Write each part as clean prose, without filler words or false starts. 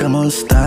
Kamusta?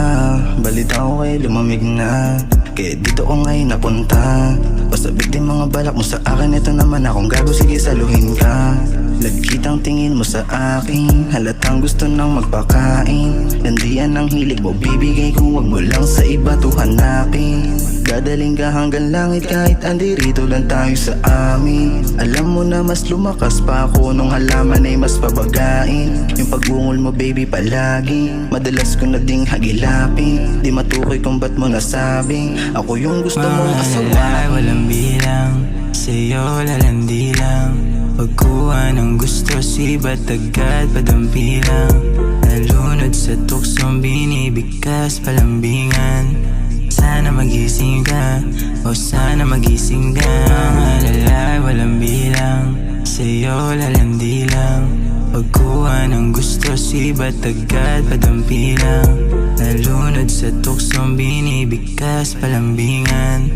Balita ko ay lumamig na, kaya dito ko ngayon napunta. Pasabit din mga balak mo sa akin, ito naman akong gago, sige saluhin ka. Lagkitang tingin mo sa akin, halatang gusto nang magpakain. Landian ang hilig mo, bibigay kung wag mo lang sa iba to hanapin. Dadaling ka hanggang langit kahit andirito lang tayo sa amin. Alam mo na mas lumakas pa ako nung halaman ay mas pabagain. Yung pagbungol mo baby palagi, madalas ko na ding hagilapin. Di matukoy kung ba't mo nasabing ako yung gusto mong asawain. Walang bilang, sa'yo lalandi lang. Pagkuha ng gusto, sibat agad padampilang. Nalunod sa tuksong binibigkas palambingan. Sana magising ka, o sana magising ka. Malalay, walang bilang, sa'yo lalandi lang. Pagkuha ng gusto, sibat agad padampilang. Nalunod sa tuksong binibigkas palambingan.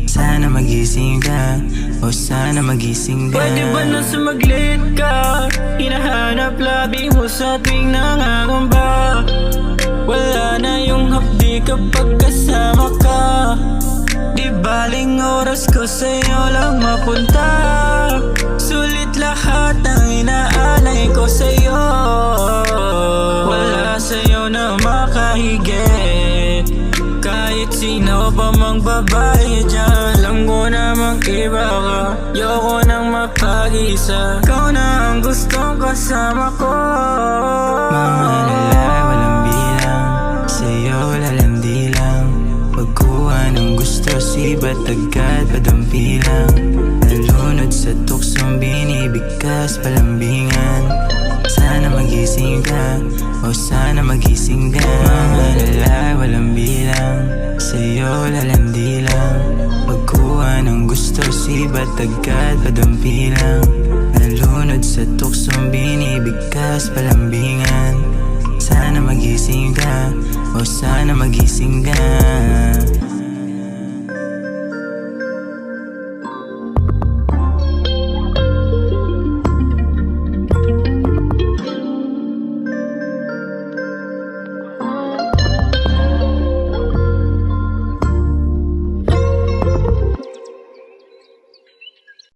Sana magising ka, o sana magising ka. Pwede ba na sumaglit ka? Hinahanap labi mo sa tuwing nangangamba. Wala na yung hapdi kapag kasama ka. Di baling oras ko sa'yo lang mapunta. Sulit lahat ng inaalay ko sa'yo. Wala sa'yo na makahigit. Kahit sino pa mang babae dyan, alam ko namang iba ka. Yoko nang mapag-isa, ikaw na ang gustong kasama ko. Mga lalay, walang bilang, sa'yo lalandi lang. Pagkuha ng gusto, sibat agad padampilang. Nalunod sa tuksong binibigkas palambingan. Sana magising ka, o sana magising ka. Mga lalay, walang bilang, sa'yo lalandi lang. Pagkuha ng gusto, sibat agad padampilang. Nalunod sa tuksong binibigkas palambingan. Sana magising ka, o sana magising ka.